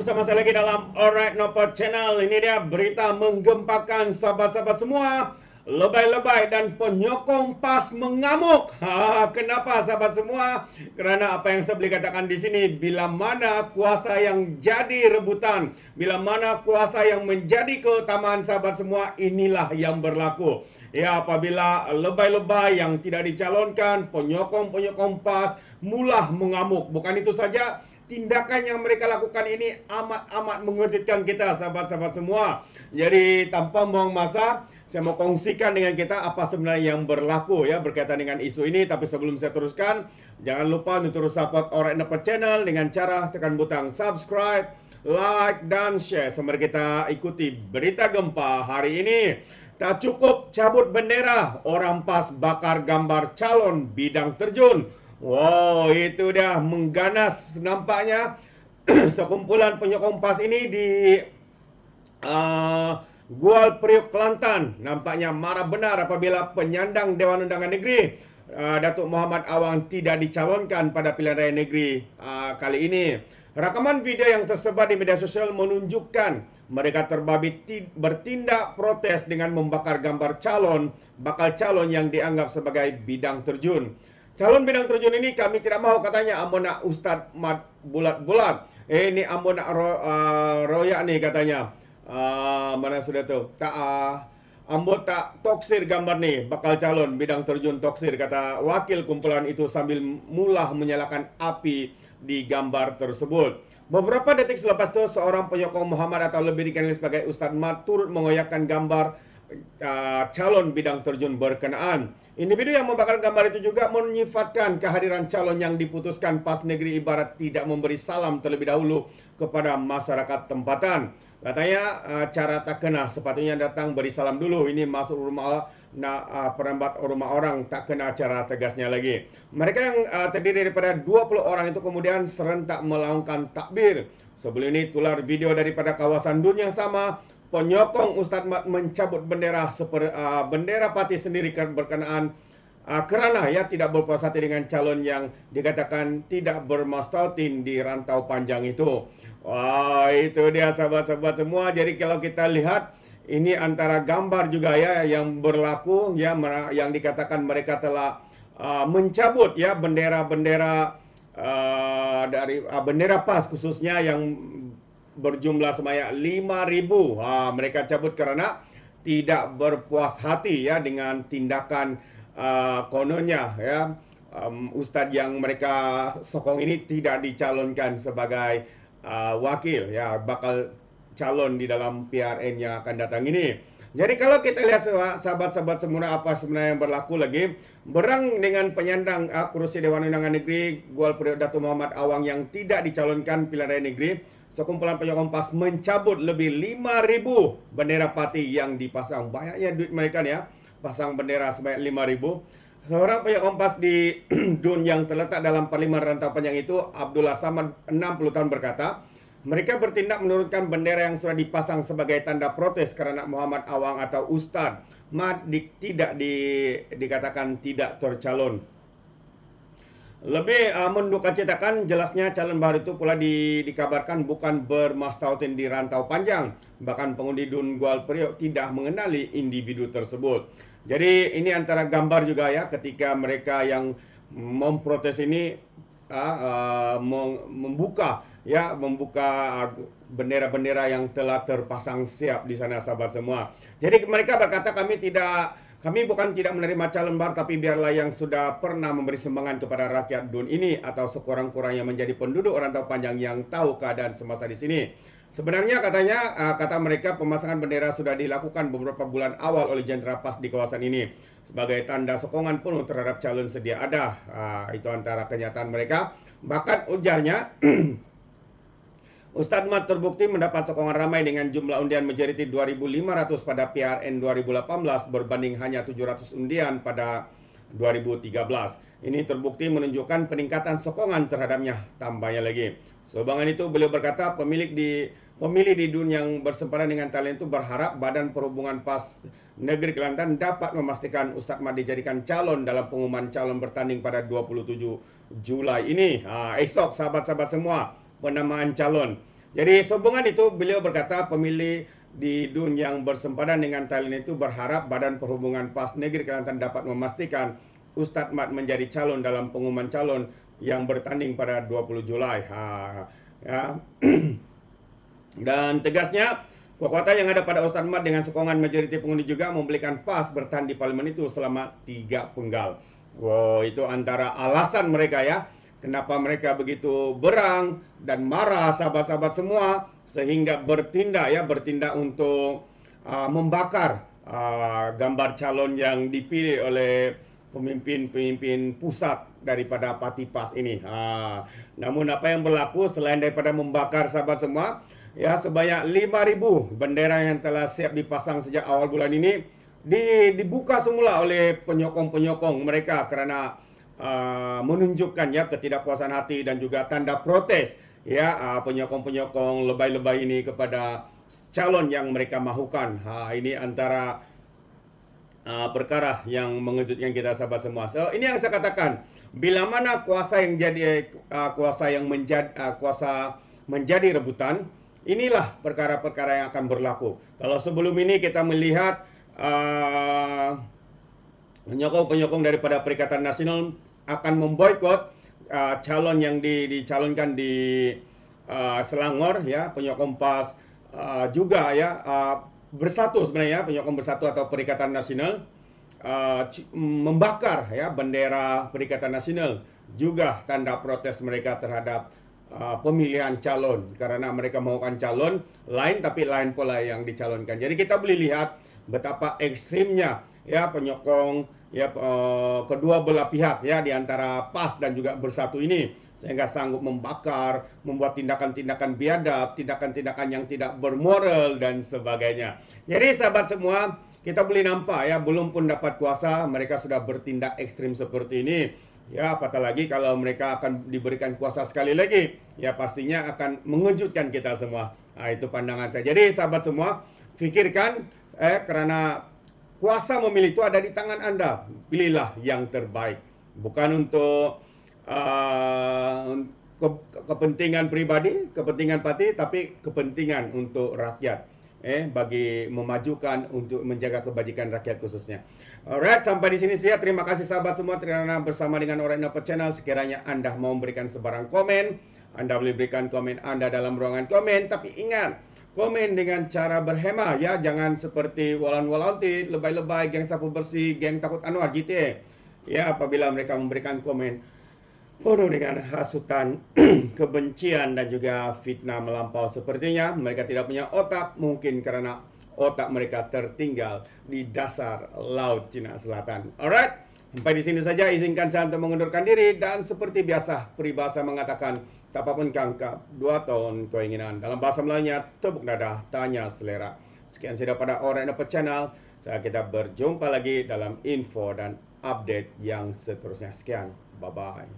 Bersama saya lagi dalam Alright Nopo Channel. Ini dia berita menggempakan sahabat-sahabat semua. Lebay-lebay dan penyokong PAS mengamuk. Kenapa sahabat semua? Kerana apa yang saya boleh katakan di sini, bila mana kuasa yang jadi rebutan, bila mana kuasa yang menjadi keutamaan sahabat semua, inilah yang berlaku. Ya, apabila lebay-lebay yang tidak dicalonkan, penyokong-penyokong PAS mulah mengamuk. Bukan itu saja, tindakan yang mereka lakukan ini amat-amat mengejutkan kita sahabat-sahabat semua. Jadi tanpa buang masa, saya mau kongsikan dengan kita apa sebenarnya yang berlaku ya berkaitan dengan isu ini. Tapi sebelum saya teruskan, jangan lupa untuk terus support Alright Nopo Channel dengan cara tekan butang subscribe, like dan share. Mari kita ikuti berita gempa hari ini. Tak cukup cabut bendera, orang PAS bakar gambar calon bidang terjun. Wow, itu dah mengganas nampaknya. Sekumpulan penyokong PAS ini di Gual Priok, Kelantan nampaknya marah benar apabila penyandang Dewan Undangan Negeri Datuk Muhammad Awang tidak dicalonkan pada pilihan raya negeri kali ini. Rakaman video yang tersebar di media sosial menunjukkan mereka terbabit bertindak protes dengan membakar gambar bakal calon yang dianggap sebagai bidang terjun. Calon bidang terjun ini kami tidak mahu katanya, ambo nak Ustaz Mat bulat-bulat. Ini ambo nak royak ni katanya. Mana sudah tu? Ambo tak toksir gambar ni, bakal calon bidang terjun toksir, kata wakil kumpulan itu sambil mulah menyalakan api di gambar tersebut. Beberapa detik selepas itu, seorang penyokong Muhammad atau lebih dikenal sebagai Ustaz Mat turut mengoyakkan gambar calon bidang terjun berkenaan. Individu yang membakar gambar itu juga menyifatkan kehadiran calon yang diputuskan PAS negeri ibarat tidak memberi salam terlebih dahulu kepada masyarakat tempatan. Katanya cara tak kena, sepatutnya datang beri salam dulu. Ini masuk rumah perempat rumah orang, tak kena cara tegasnya lagi. Mereka yang terdiri daripada 20 orang itu kemudian serentak melakukan takbir. Sebelum ini tular video daripada kawasan Dun yang sama. Penyokong Ustaz Mat mencabut bendera parti sendiri berkenaan kerana ia tidak berpuas hati dengan calon yang dikatakan tidak bermastautin di rantau panjang itu. Wah, itu dia sahabat-sahabat semua. Jadi kalau kita lihat ini antara gambar juga ya yang berlaku ya, yang dikatakan mereka telah mencabut ya bendera-bendera dari bendera PAS khususnya yang berjumlah sebanyak 5.000. Mereka cabut kerana tidak berpuas hati ya dengan tindakan kononnya ya ustaz yang mereka sokong ini tidak dicalonkan sebagai wakil ya bakal calon di dalam PRN yang akan datang ini. Jadi kalau kita lihat sahabat-sahabat semua apa sebenarnya yang berlaku lagi, berang dengan penyandang kerusi Dewan Undangan Negeri Gual Priok Datuk Muhammad Awang yang tidak dicalonkan pilihan raya negeri, sekumpulan penyokong PAS mencabut lebih 5.000 bendera parti yang dipasang. Banyaknya duit mereka ya, pasang bendera sebanyak 5.000. Seorang penyokong PAS di Dun yang terletak dalam Parlimen Rantau Panjang itu, Abdullah Samad 60 tahun berkata, mereka bertindak menurunkan bendera yang sudah dipasang sebagai tanda protes kerana Muhammad Awang atau Ustaz Mat dikatakan tidak tercalon. Lebih mendukacitakan, jelasnya calon baru itu pula dikabarkan bukan bermastautin di rantau panjang. Bahkan pengundi Dun Gual Priok tidak mengenali individu tersebut. Jadi ini antara gambar juga ya ketika mereka yang memprotes ini membuka bendera-bendera yang telah terpasang siap di sana sahabat semua. Jadi mereka berkata kami bukan tidak menerima calon baru, tapi biarlah yang sudah pernah memberi sumbangan kepada rakyat Dun ini atau sekurang-kurangnya menjadi penduduk rantau panjang yang tahu keadaan semasa di sini. Sebenarnya kata mereka pemasangan bendera sudah dilakukan beberapa bulan awal oleh jentera PAS di kawasan ini sebagai tanda sokongan penuh terhadap calon sedia ada. Itu antara kenyataan mereka. Bahkan ujarnya Ustaz Mat terbukti mendapat sokongan ramai dengan jumlah undian majoriti 2.500 pada PRN 2018 berbanding hanya 700 undian pada 2013. Ini terbukti menunjukkan peningkatan sokongan terhadapnya. Tambahnya lagi, sumbangan itu beliau berkata pemilih di Dun yang bersempadan dengan talent itu berharap Badan Perhubungan PAS Negeri Kelantan dapat memastikan Ustaz Mat dijadikan calon dalam pengumuman calon bertanding pada 27 Julai ini. Esok sahabat-sahabat semua, penamaan calon. Jadi sehubungan itu beliau berkata pemilih di DUN yang bersempadan dengan Thailand itu berharap Badan Perhubungan PAS Negeri Kelantan dapat memastikan Ustadz Mat menjadi calon dalam pengumuman calon yang bertanding pada 20 Julai. Ya. Dan tegasnya, kekuatan yang ada pada Ustadz Mat dengan sokongan majoriti pengundi juga memberikan PAS bertahan di parlimen itu selama 3 penggal. Wow, itu antara alasan mereka ya. Kenapa mereka begitu berang dan marah sahabat-sahabat semua sehingga bertindak untuk membakar gambar calon yang dipilih oleh pemimpin pusat daripada parti PAS ini. Namun apa yang berlaku selain daripada membakar sahabat semua, ya sebanyak 5.000 bendera yang telah siap dipasang sejak awal bulan ini dibuka semula oleh penyokong-penyokong mereka kerana menunjukkan ya ketidakpuasan hati dan juga tanda protes ya penyokong-penyokong lebay-lebay ini kepada calon yang mereka mahukan. Ini antara perkara yang mengejutkan kita sahabat semua. So ini yang saya katakan, bila mana kuasa yang menjadi rebutan, inilah perkara-perkara yang akan berlaku. Kalau sebelum ini kita melihat penyokong-penyokong daripada Perikatan Nasional akan memboikot calon yang dicalonkan di Selangor ya, penyokong PAS juga ya bersatu sebenarnya, penyokong bersatu atau Perikatan Nasional membakar ya bendera Perikatan Nasional, juga tanda protes mereka terhadap pemilihan calon karena mereka mahukan calon lain tapi lain pula yang dicalonkan. Jadi kita boleh lihat betapa ekstrimnya ya penyokong ya kedua belah pihak ya di antara PAS dan juga bersatu ini sehingga sanggup membakar, membuat tindakan-tindakan biadab, tindakan-tindakan yang tidak bermoral dan sebagainya. Jadi sahabat semua, kita boleh nampak ya belum pun dapat kuasa mereka sudah bertindak ekstrim seperti ini. Ya, apatah lagi kalau mereka akan diberikan kuasa sekali lagi, ya pastinya akan mengejutkan kita semua. Itu pandangan saya. Jadi sahabat semua, fikirkan karena kuasa memilih itu ada di tangan Anda. Pilihlah yang terbaik. Bukan untuk kepentingan pribadi, kepentingan parti, tapi kepentingan untuk rakyat. Bagi memajukan untuk menjaga kebajikan rakyat khususnya. Alright, sampai di sini saja. Terima kasih sahabat semua kerana bersama dengan Orang Dapat Channel. Sekiranya Anda mau memberikan sebarang komen, Anda boleh berikan komen Anda dalam ruangan komen. Tapi ingat, komen dengan cara berhemah ya, jangan seperti walan-walantit, lebay-lebay, geng sapu bersih, geng takut Anwar GTA. Ya, apabila mereka memberikan komen penuh dengan hasutan, kebencian dan juga fitnah melampau, sepertinya mereka tidak punya otak, mungkin karena otak mereka tertinggal di dasar Laut Cina Selatan. Alright, sampai di sini saja. Izinkan saya untuk mengundurkan diri dan seperti biasa peribahasa mengatakan tak apapun kangkap 2 tahun keinginan. Dalam bahasa Melayunya tepuk dada tanya selera. Sekian saja pada Orang Dapat Channel. Kita berjumpa lagi dalam info dan update yang seterusnya. Sekian, bye bye.